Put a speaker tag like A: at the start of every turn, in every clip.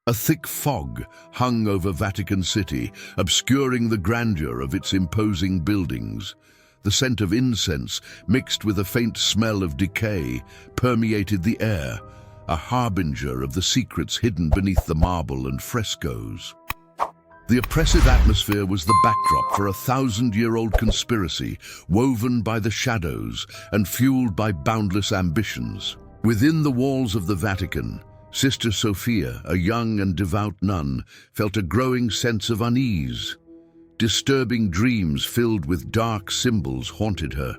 A: A thick fog hung over Vatican City, obscuring the grandeur of its imposing buildings. The scent of incense, mixed with a faint smell of decay, permeated the air, a harbinger of the secrets hidden beneath the marble and frescoes. The oppressive atmosphere was the backdrop for a 1,000-year-old conspiracy, woven by the shadows and fueled by boundless ambitions. Within the walls of the Vatican, Sister Sofia, a young and devout nun, felt a growing sense of unease. Disturbing dreams filled with dark symbols haunted her,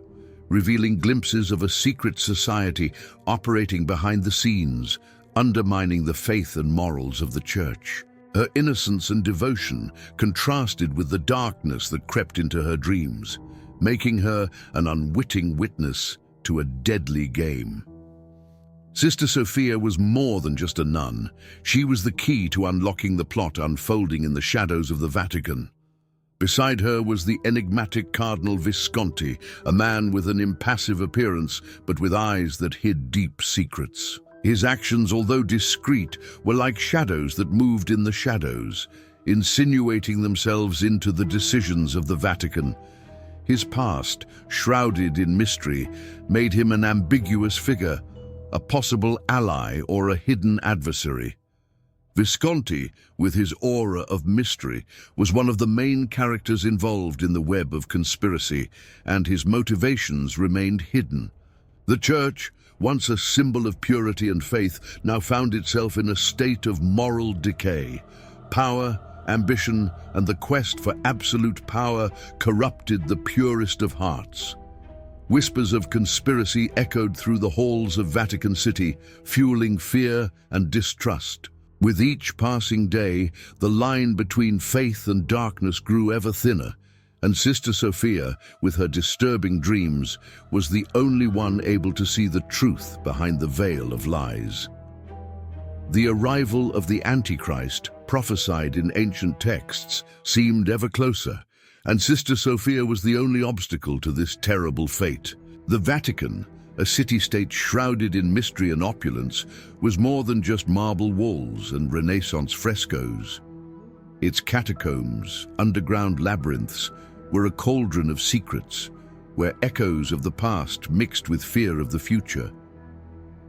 A: revealing glimpses of a secret society operating behind the scenes, undermining the faith and morals of the Church. Her innocence and devotion contrasted with the darkness that crept into her dreams, making her an unwitting witness to a deadly game. Sister Sofia was more than just a nun. She was the key to unlocking the plot unfolding in the shadows of the Vatican. Beside her was the enigmatic Cardinal Visconti, a man with an impassive appearance but with eyes that hid deep secrets. His actions, although discreet, were like shadows that moved in the shadows, insinuating themselves into the decisions of the Vatican. His past, shrouded in mystery, made him an ambiguous figure, a possible ally or a hidden adversary. Visconti, with his aura of mystery, was one of the main characters involved in the web of conspiracy, and his motivations remained hidden. The Church, once a symbol of purity and faith, now found itself in a state of moral decay. Power, ambition, and the quest for absolute power corrupted the purest of hearts. Whispers of conspiracy echoed through the halls of Vatican City, fueling fear and distrust. With each passing day, the line between faith and darkness grew ever thinner, and Sister Sofia, with her disturbing dreams, was the only one able to see the truth behind the veil of lies. The arrival of the Antichrist, prophesied in ancient texts, seemed ever closer, and Sister Sofia was the only obstacle to this terrible fate. The Vatican, a city-state shrouded in mystery and opulence, was more than just marble walls and Renaissance frescoes. Its catacombs, underground labyrinths, were a cauldron of secrets, where echoes of the past mixed with fear of the future.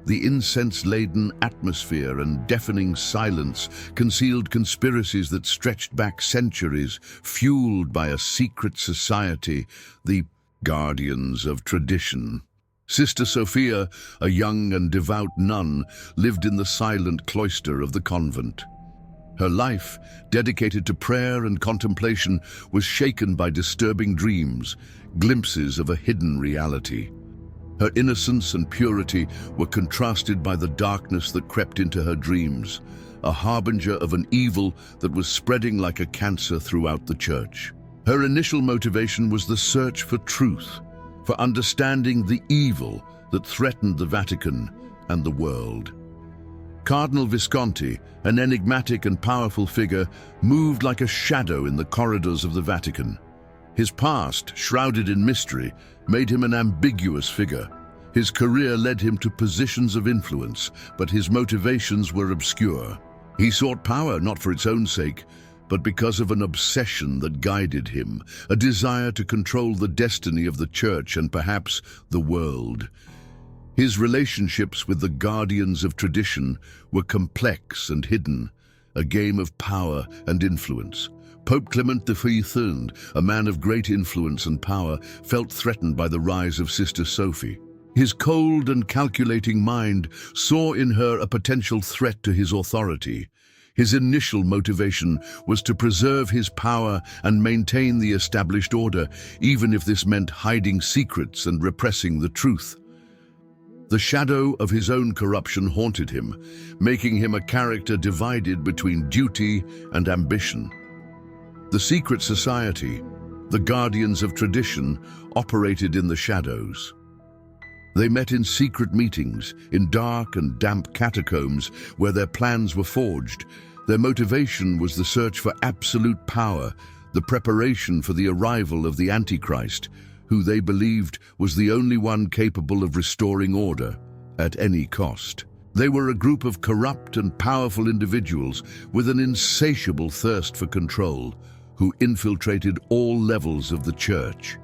A: The incense-laden atmosphere and deafening silence concealed conspiracies that stretched back centuries, fueled by a secret society, the guardians of tradition. Sister Sofia, a young and devout nun, lived in the silent cloister of the convent. Her life, dedicated to prayer and contemplation, was shaken by disturbing dreams, glimpses of a hidden reality. Her innocence and purity were contrasted by the darkness that crept into her dreams, a harbinger of an evil that was spreading like a cancer throughout the Church. Her initial motivation was the search for truth, for understanding the evil that threatened the Vatican and the world. Cardinal Visconti, an enigmatic and powerful figure, moved like a shadow in the corridors of the Vatican. His past, shrouded in mystery, made him an ambiguous figure. His career led him to positions of influence, but his motivations were obscure. He sought power not for its own sake, but because of an obsession that guided him, a desire to control the destiny of the Church and perhaps the world. His relationships with the guardians of tradition were complex and hidden, a game of power and influence. Pope Clement V, a man of great influence and power, felt threatened by the rise of Sister Sophie. His cold and calculating mind saw in her a potential threat to his authority. His initial motivation was to preserve his power and maintain the established order, even if this meant hiding secrets and repressing the truth. The shadow of his own corruption haunted him, making him a character divided between duty and ambition. The secret society, the guardians of tradition, operated in the shadows. They met in secret meetings, in dark and damp catacombs where their plans were forged. Their motivation was the search for absolute power, the preparation for the arrival of the Antichrist, who they believed was the only one capable of restoring order at any cost. They were a group of corrupt and powerful individuals with an insatiable thirst for control, who infiltrated all levels of the church.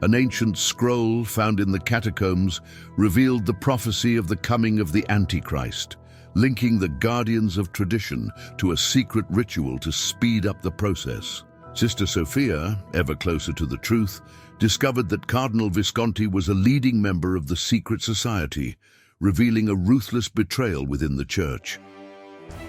A: An ancient scroll found in the catacombs revealed the prophecy of the coming of the Antichrist, linking the guardians of tradition to a secret ritual to speed up the process. Sister Sofia, ever closer to the truth, discovered that Cardinal Visconti was a leading member of the secret society, revealing a ruthless betrayal within the church.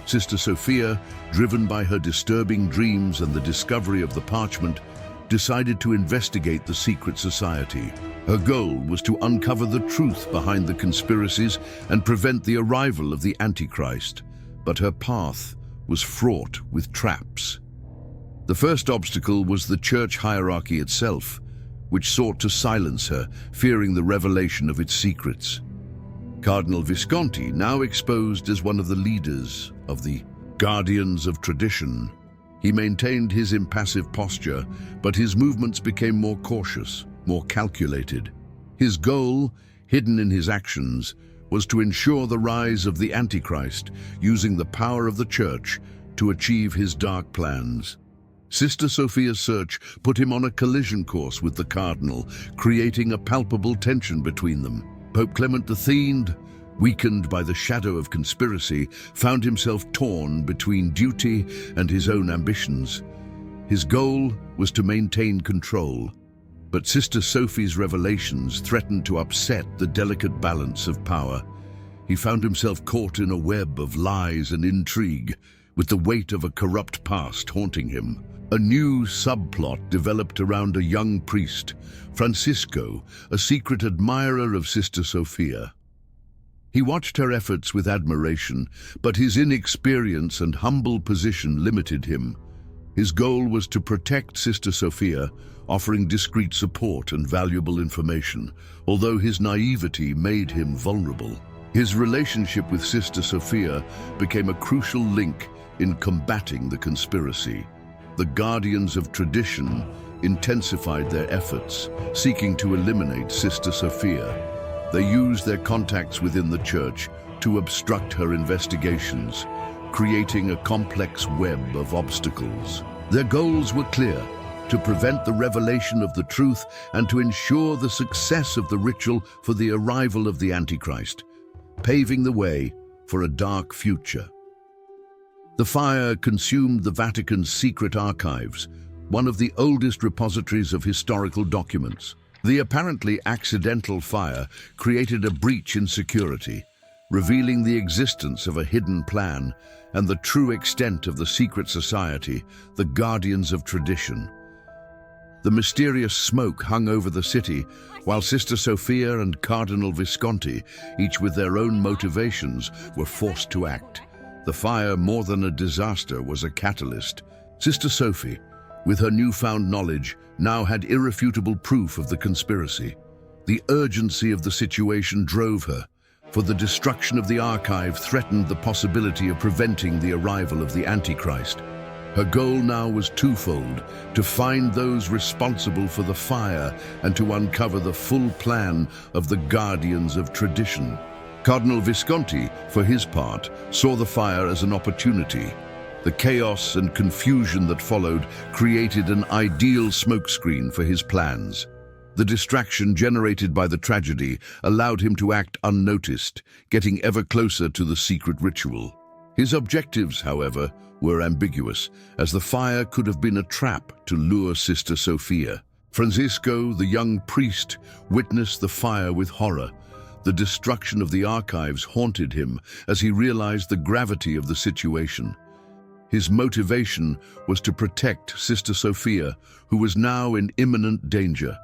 A: Sister Sofia, driven by her disturbing dreams and the discovery of the parchment, decided to investigate the secret society. Her goal was to uncover the truth behind the conspiracies and prevent the arrival of the Antichrist, but her path was fraught with traps. The first obstacle was the church hierarchy itself, which sought to silence her, fearing the revelation of its secrets. Cardinal Visconti, now exposed as one of the leaders of the guardians of tradition, he maintained his impassive posture, but his movements became more cautious, more calculated. His goal, hidden in his actions, was to ensure the rise of the Antichrist, using the power of the Church to achieve his dark plans. Sister Sofia's search put him on a collision course with the Cardinal, creating a palpable tension between them. Pope Clement X, weakened by the shadow of conspiracy, found himself torn between duty and his own ambitions. His goal was to maintain control, but Sister Sophie's revelations threatened to upset the delicate balance of power. He found himself caught in a web of lies and intrigue, with the weight of a corrupt past haunting him. A new subplot developed around a young priest, Francisco, a secret admirer of Sister Sofia. He watched her efforts with admiration, but his inexperience and humble position limited him. His goal was to protect Sister Sofia, offering discreet support and valuable information, although his naivety made him vulnerable. His relationship with Sister Sofia became a crucial link in combating the conspiracy. The guardians of tradition intensified their efforts, seeking to eliminate Sister Sofia. They used their contacts within the church to obstruct her investigations, creating a complex web of obstacles. Their goals were clear: to prevent the revelation of the truth and to ensure the success of the ritual for the arrival of the Antichrist, paving the way for a dark future. The fire consumed the Vatican's secret archives, one of the oldest repositories of historical documents. The apparently accidental fire created a breach in security, revealing the existence of a hidden plan and the true extent of the secret society, the guardians of tradition. The mysterious smoke hung over the city, while Sister Sofia and Cardinal Visconti, each with their own motivations, were forced to act. The fire, more than a disaster, was a catalyst. Sister Sophie, with her newfound knowledge, now had irrefutable proof of the conspiracy. The urgency of the situation drove her, for the destruction of the archive threatened the possibility of preventing the arrival of the Antichrist. Her goal now was twofold: to find those responsible for the fire and to uncover the full plan of the guardians of tradition. Cardinal Visconti, for his part, saw the fire as an opportunity. The chaos and confusion that followed created an ideal smokescreen for his plans. The distraction generated by the tragedy allowed him to act unnoticed, getting ever closer to the secret ritual. His objectives, however, were ambiguous, as the fire could have been a trap to lure Sister Sofia. Francisco, the young priest, witnessed the fire with horror. The destruction of the archives haunted him as he realized the gravity of the situation. His motivation was to protect Sister Sofia, who was now in imminent danger.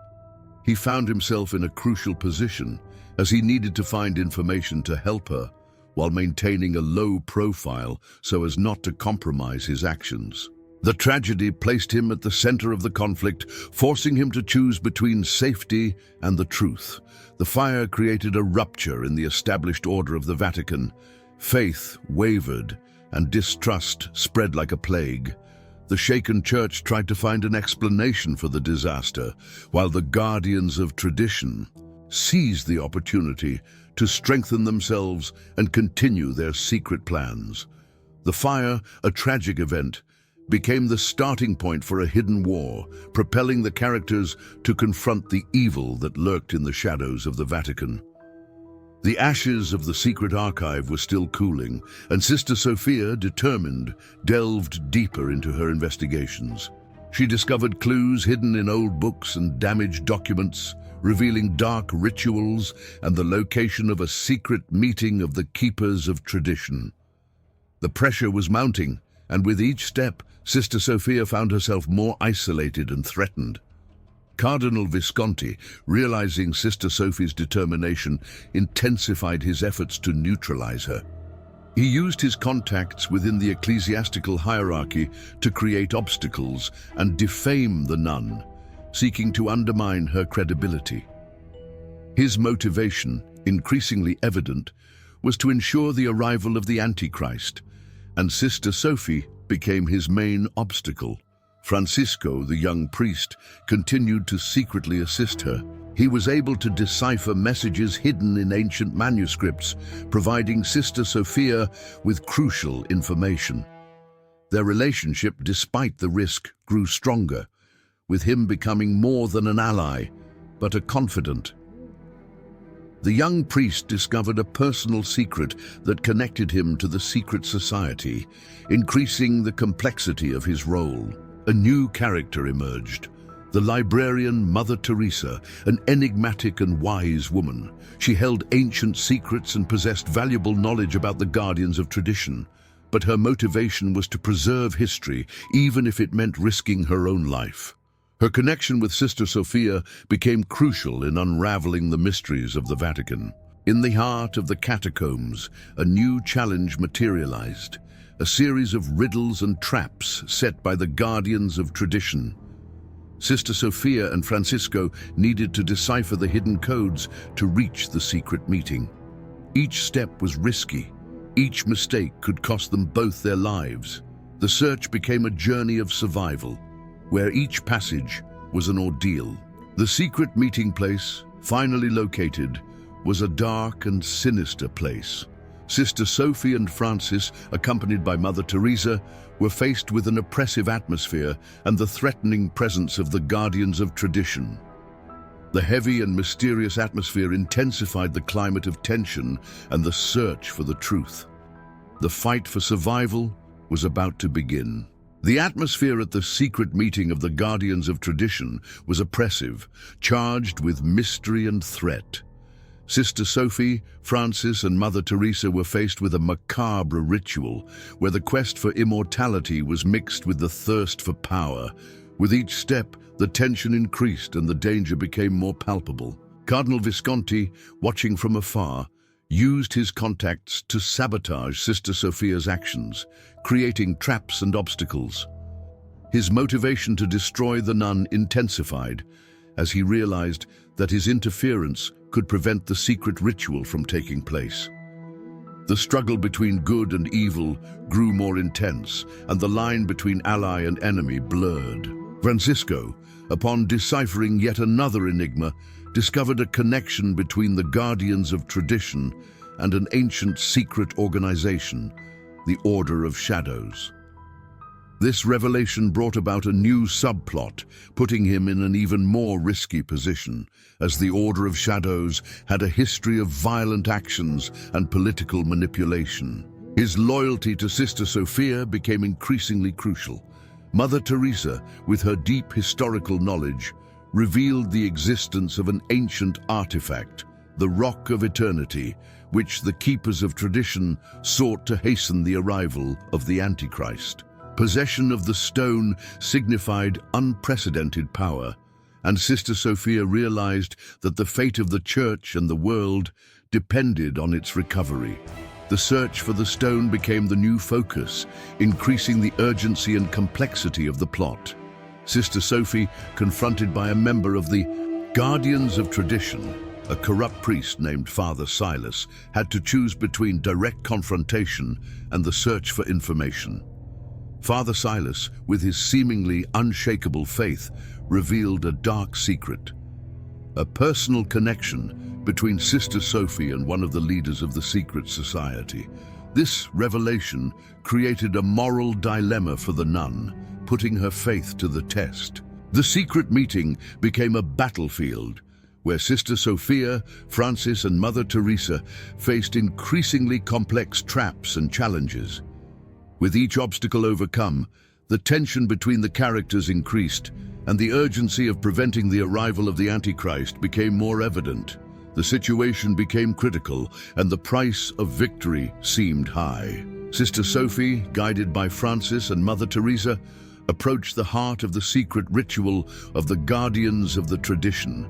A: He found himself in a crucial position, as he needed to find information to help her, while maintaining a low profile so as not to compromise his actions. The tragedy placed him at the center of the conflict, forcing him to choose between safety and the truth. The fire created a rupture in the established order of the Vatican. Faith wavered, and distrust spread like a plague. The shaken church tried to find an explanation for the disaster, while the guardians of tradition seized the opportunity to strengthen themselves and continue their secret plans. The fire, a tragic event, became the starting point for a hidden war, propelling the characters to confront the evil that lurked in the shadows of the Vatican. The ashes of the secret archive were still cooling, and Sister Sofia, determined, delved deeper into her investigations. She discovered clues hidden in old books and damaged documents, revealing dark rituals and the location of a secret meeting of the keepers of tradition. The pressure was mounting, and with each step, Sister Sofia found herself more isolated and threatened. Cardinal Visconti, realizing Sister Sophie's determination, intensified his efforts to neutralize her. He used his contacts within the ecclesiastical hierarchy to create obstacles and defame the nun, seeking to undermine her credibility. His motivation, increasingly evident, was to ensure the arrival of the Antichrist, and Sister Sophie became his main obstacle. Francisco, the young priest, continued to secretly assist her. He was able to decipher messages hidden in ancient manuscripts, providing Sister Sofia with crucial information. Their relationship, despite the risk, grew stronger, with him becoming more than an ally, but a confidant. The young priest discovered a personal secret that connected him to the secret society, increasing the complexity of his role. A new character emerged, the librarian Mother Teresa, an enigmatic and wise woman. She held ancient secrets and possessed valuable knowledge about the guardians of tradition, but her motivation was to preserve history, even if it meant risking her own life. Her connection with Sister Sofia became crucial in unraveling the mysteries of the Vatican. In the heart of the catacombs, a new challenge materialized, a series of riddles and traps set by the guardians of tradition. Sister Sofia and Francisco needed to decipher the hidden codes to reach the secret meeting. Each step was risky. Each mistake could cost them both their lives. The search became a journey of survival, where each passage was an ordeal. The secret meeting place, finally located, was a dark and sinister place. Sister Sophie and Francis, accompanied by Mother Teresa, were faced with an oppressive atmosphere and the threatening presence of the guardians of tradition. The heavy and mysterious atmosphere intensified the climate of tension and the search for the truth. The fight for survival was about to begin. The atmosphere at the secret meeting of the guardians of tradition was oppressive, charged with mystery and threat. Sister Sophie, Francis, and Mother Teresa were faced with a macabre ritual where the quest for immortality was mixed with the thirst for power. With each step, the tension increased and the danger became more palpable. Cardinal Visconti, watching from afar, used his contacts to sabotage Sister Sophia's actions, creating traps and obstacles. His motivation to destroy the nun intensified as he realized that his interference could prevent the secret ritual from taking place. The struggle between good and evil grew more intense, and the line between ally and enemy blurred. Francisco, upon deciphering yet another enigma, discovered a connection between the guardians of tradition and an ancient secret organization, the Order of Shadows. This revelation brought about a new subplot, putting him in an even more risky position, as the Order of Shadows had a history of violent actions and political manipulation. His loyalty to Sister Sofia became increasingly crucial. Mother Teresa, with her deep historical knowledge, revealed the existence of an ancient artifact, the Rock of Eternity, which the keepers of tradition sought to hasten the arrival of the Antichrist. Possession of the stone signified unprecedented power, and Sister Sofia realized that the fate of the Church and the world depended on its recovery. The search for the stone became the new focus, increasing the urgency and complexity of the plot. Sister Sophie, confronted by a member of the Guardians of Tradition, a corrupt priest named Father Silas, had to choose between direct confrontation and the search for information. Father Silas, with his seemingly unshakable faith, revealed a dark secret. a personal connection between Sister Sophie and one of the leaders of the secret society. This revelation created a moral dilemma for the nun, putting her faith to the test. The secret meeting became a battlefield where Sister Sophia, Francis, and Mother Teresa faced increasingly complex traps and challenges. With each obstacle overcome, the tension between the characters increased, and the urgency of preventing the arrival of the Antichrist became more evident. The situation became critical, and the price of victory seemed high. Sister Sophie, guided by Francis and Mother Teresa, approached the heart of the secret ritual of the guardians of the tradition.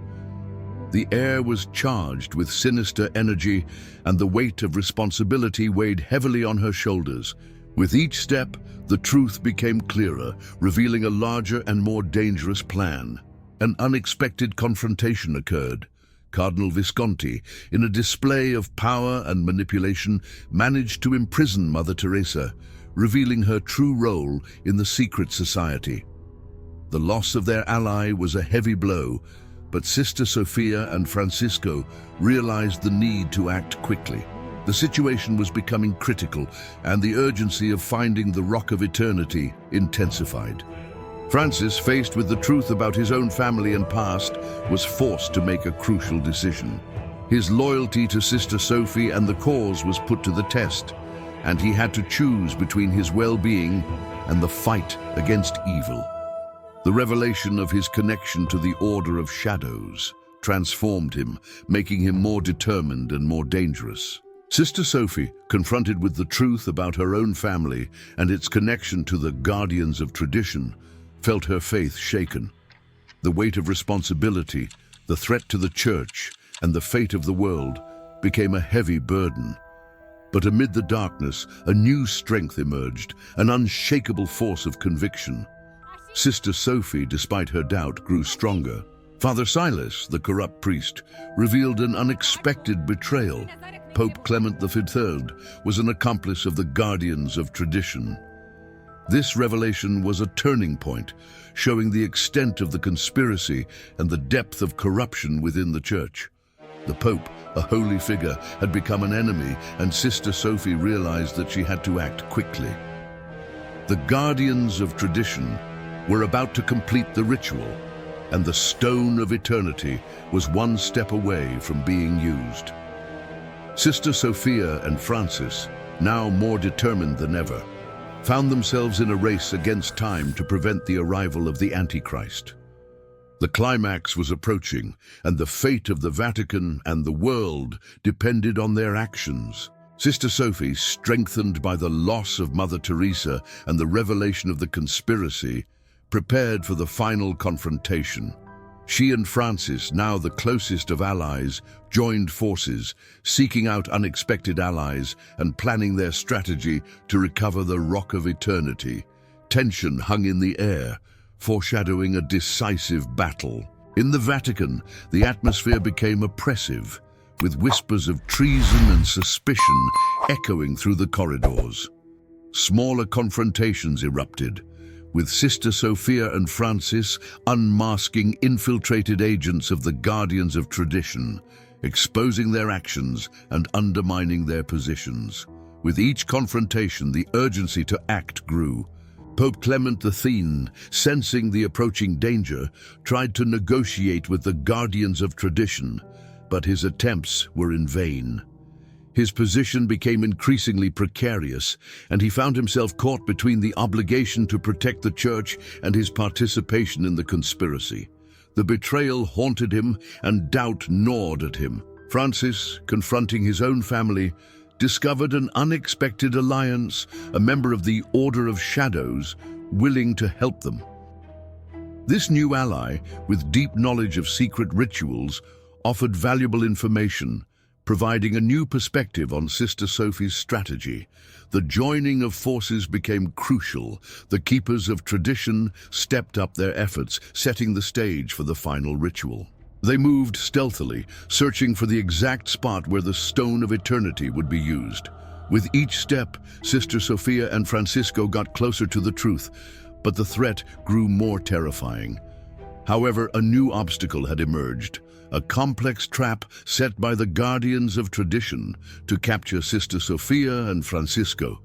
A: The air was charged with sinister energy, and the weight of responsibility weighed heavily on her shoulders. With each step, the truth became clearer, revealing a larger and more dangerous plan. An unexpected confrontation occurred. Cardinal Visconti, in a display of power and manipulation, managed to imprison Mother Teresa, revealing her true role in the secret society. The loss of their ally was a heavy blow, but Sister Sofia and Francisco realized the need to act quickly. The situation was becoming critical, and the urgency of finding the Rock of Eternity intensified. Francis, faced with the truth about his own family and past, was forced to make a crucial decision. His loyalty to Sister Sophie and the cause was put to the test, and he had to choose between his well-being and the fight against evil. The revelation of his connection to the Order of Shadows transformed him, making him more determined and more dangerous. Sister Sophie, confronted with the truth about her own family and its connection to the guardians of tradition, felt her faith shaken. The weight of responsibility, the threat to the Church, and the fate of the world became a heavy burden. But amid the darkness, a new strength emerged, an unshakable force of conviction. Sister Sophie, despite her doubt, grew stronger. Father Silas, the corrupt priest, revealed an unexpected betrayal. Pope Clement III was an accomplice of the guardians of tradition. This revelation was a turning point, showing the extent of the conspiracy and the depth of corruption within the Church. The Pope, a holy figure, had become an enemy, and Sister Sophie realized that she had to act quickly. The guardians of tradition were about to complete the ritual, and the Stone of Eternity was one step away from being used. Sister Sophia and Francis, now more determined than ever, found themselves in a race against time to prevent the arrival of the Antichrist. The climax was approaching, and the fate of the Vatican and the world depended on their actions. Sister Sophie, strengthened by the loss of Mother Teresa and the revelation of the conspiracy, prepared for the final confrontation. She and Francis, now the closest of allies, joined forces, seeking out unexpected allies and planning their strategy to recover the Rock of Eternity. Tension hung in the air, foreshadowing a decisive battle. In the Vatican, the atmosphere became oppressive, with whispers of treason and suspicion echoing through the corridors. Smaller confrontations erupted, with Sister Sophia and Francis unmasking infiltrated agents of the guardians of tradition, exposing their actions and undermining their positions. With each confrontation, the urgency to act grew. Pope Clement X, sensing the approaching danger, tried to negotiate with the guardians of tradition, but his attempts were in vain. His position became increasingly precarious, and he found himself caught between the obligation to protect the Church and his participation in the conspiracy. The betrayal haunted him, and doubt gnawed at him. Francis, confronting his own family, discovered an unexpected alliance, a member of the Order of Shadows, willing to help them. This new ally, with deep knowledge of secret rituals, offered valuable information, providing a new perspective on Sister Sophie's strategy. The joining of forces became crucial. The keepers of tradition stepped up their efforts, setting the stage for the final ritual. They moved stealthily, searching for the exact spot where the Stone of Eternity would be used. With each step, Sister Sofia and Francisco got closer to the truth, but the threat grew more terrifying. However, a new obstacle had emerged, a complex trap set by the guardians of tradition to capture Sister Sofia and Francisco.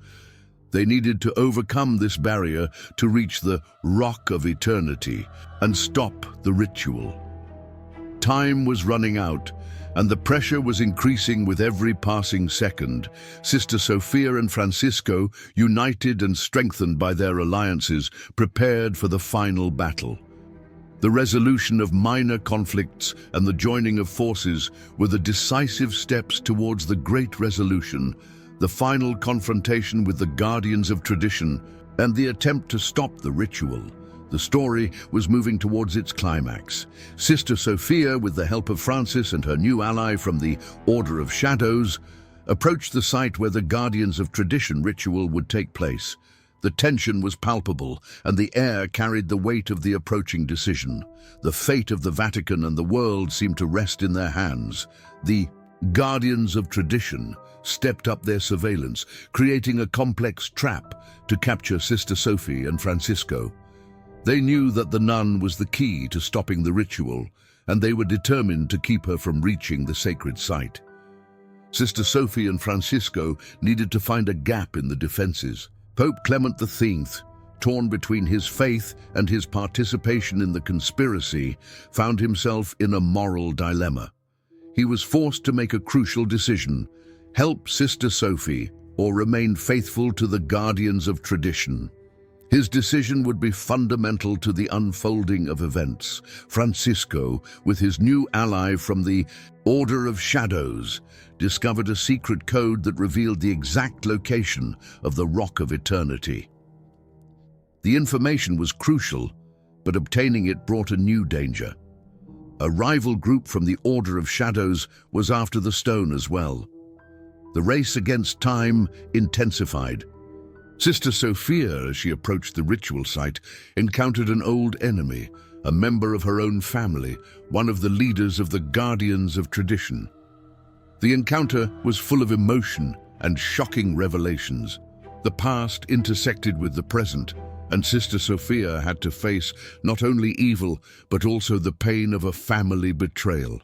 A: They needed to overcome this barrier to reach the Rock of Eternity and stop the ritual. Time was running out, and the pressure was increasing with every passing second. Sister Sofia and Francisco, united and strengthened by their alliances, prepared for the final battle. The resolution of minor conflicts and the joining of forces were the decisive steps towards the great resolution, the final confrontation with the guardians of tradition, and the attempt to stop the ritual. The story was moving towards its climax. Sister Sofia, with the help of Francis and her new ally from the Order of Shadows, approached the site where the guardians of tradition ritual would take place. The tension was palpable, and the air carried the weight of the approaching decision. The fate of the Vatican and the world seemed to rest in their hands. The guardians of tradition stepped up their surveillance, creating a complex trap to capture Sister Sophie and Francisco. They knew that the nun was the key to stopping the ritual, and they were determined to keep her from reaching the sacred site. Sister Sophie and Francisco needed to find a gap in the defenses. Pope Clement X, torn between his faith and his participation in the conspiracy, found himself in a moral dilemma. He was forced to make a crucial decision: help Sister Sophie or remain faithful to the guardians of tradition. His decision would be fundamental to the unfolding of events. Francisco, with his new ally from the Order of Shadows, discovered a secret code that revealed the exact location of the Rock of Eternity. The information was crucial, but obtaining it brought a new danger. A rival group from the Order of Shadows was after the stone as well. The race against time intensified. Sister Sofia, as she approached the ritual site, encountered an old enemy, a member of her own family, one of the leaders of the Guardians of Tradition. The encounter was full of emotion and shocking revelations. The past intersected with the present, and Sister Sofia had to face not only evil, but also the pain of a family betrayal.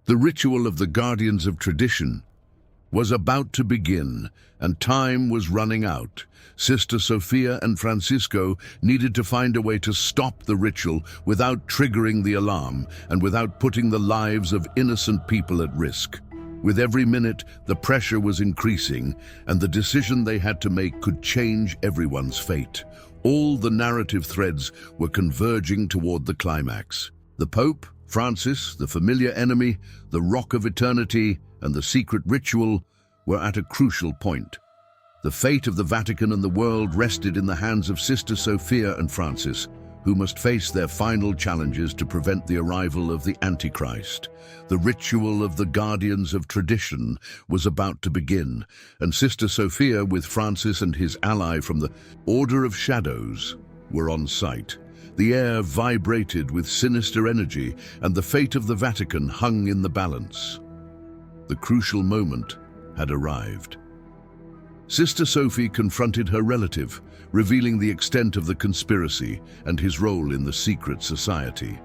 A: The ritual of the Guardians of Tradition was about to begin, and time was running out. Sister Sofia and Francisco needed to find a way to stop the ritual without triggering the alarm and without putting the lives of innocent people at risk. With every minute, the pressure was increasing, and the decision they had to make could change everyone's fate. All the narrative threads were converging toward the climax. The Pope, Francis, the familiar enemy, the Rock of Eternity, and the secret ritual were at a crucial point. The fate of the Vatican and the world rested in the hands of Sister Sofia and Francis, who must face their final challenges to prevent the arrival of the Antichrist. The ritual of the Guardians of Tradition was about to begin, and Sister Sofia, with Francis and his ally from the Order of Shadows, were on site. The air vibrated with sinister energy, and the fate of the Vatican hung in the balance. The crucial moment had arrived. Sister Sophie confronted her relative, revealing the extent of the conspiracy and his role in the secret society.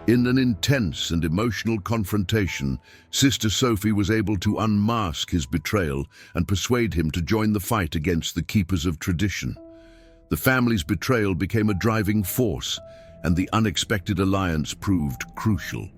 A: In an intense and emotional confrontation, Sister Sophie was able to unmask his betrayal and persuade him to join the fight against the keepers of tradition. The family's betrayal became a driving force, and the unexpected alliance proved crucial.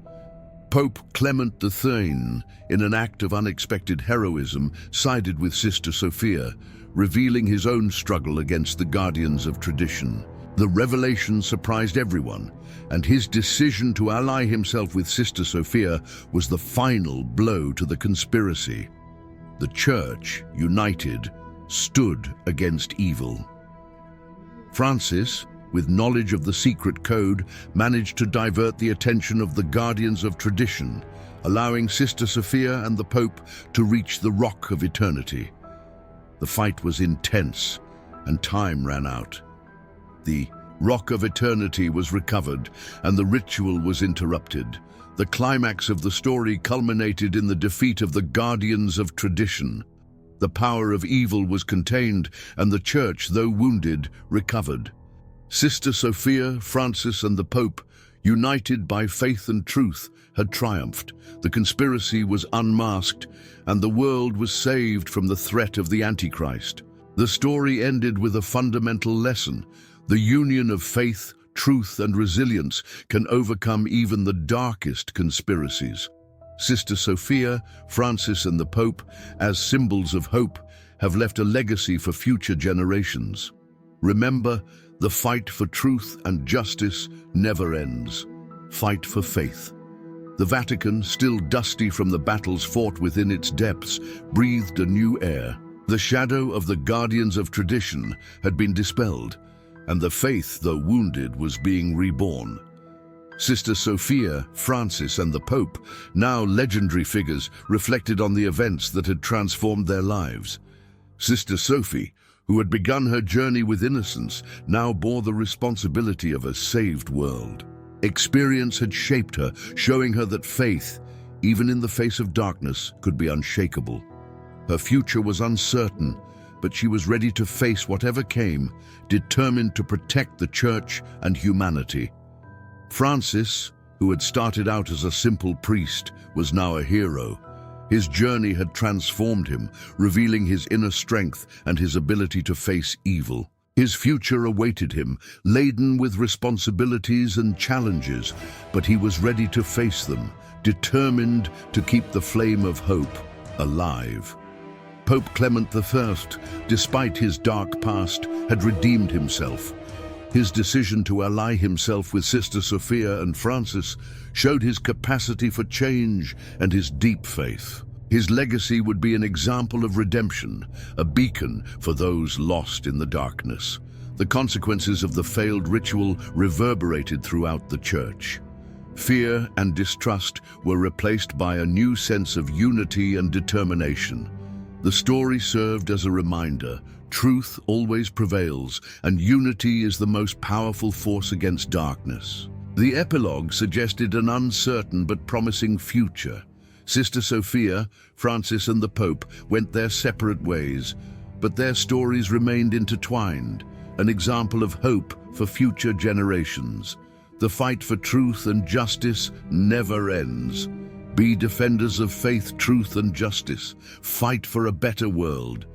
A: Pope Clement X, in an act of unexpected heroism, sided with Sister Sofia, revealing his own struggle against the Guardians of Tradition. The revelation surprised everyone, and his decision to ally himself with Sister Sofia was the final blow to the conspiracy. The Church, united, stood against evil. Francis, with knowledge of the secret code, managed to divert the attention of the Guardians of Tradition, allowing Sister Sofia and the Pope to reach the Rock of Eternity. The fight was intense, and time ran out. The Rock of Eternity was recovered, and the ritual was interrupted. The climax of the story culminated in the defeat of the Guardians of Tradition. The power of evil was contained, and the Church, though wounded, recovered. Sister Sofia, Francis, and the Pope united by faith and truth, had triumphed. The conspiracy was unmasked, and the world was saved from the threat of the Antichrist. The story ended with a fundamental lesson. The union of faith, truth, and resilience can overcome even the darkest conspiracies. Sister Sofia, Francis, and the Pope, as symbols of hope, have left a legacy for future generations. Remember, the fight for truth and justice never ends. Fight for faith. The Vatican, still dusty from the battles fought within its depths, breathed a new air. The shadow of the guardians of tradition had been dispelled, and the faith, though wounded, was being reborn. Sister Sofia, Francis, and the Pope, now legendary figures, reflected on the events that had transformed their lives. Sister Sophie, who had begun her journey with innocence, now bore the responsibility of a saved world. Experience had shaped her, showing her that faith, even in the face of darkness, could be unshakable. Her future was uncertain, but she was ready to face whatever came, determined to protect the Church and humanity. Francis, who had started out as a simple priest, was now a hero. His journey had transformed him, revealing his inner strength and his ability to face evil. His future awaited him, laden with responsibilities and challenges, but he was ready to face them, determined to keep the flame of hope alive. Pope Clement I, despite his dark past, had redeemed himself. His decision to ally himself with Sister Sofia and Francis showed his capacity for change and his deep faith. His legacy would be an example of redemption, a beacon for those lost in the darkness. The consequences of the failed ritual reverberated throughout the Church. Fear and distrust were replaced by a new sense of unity and determination. The story served as a reminder: truth always prevails, and unity is the most powerful force against darkness. The epilogue suggested an uncertain but promising future. Sister Sofia, Francis, and the Pope went their separate ways, but their stories remained intertwined, an example of hope for future generations. The fight for truth and justice never ends. Be defenders of faith, truth, and justice. Fight for a better world.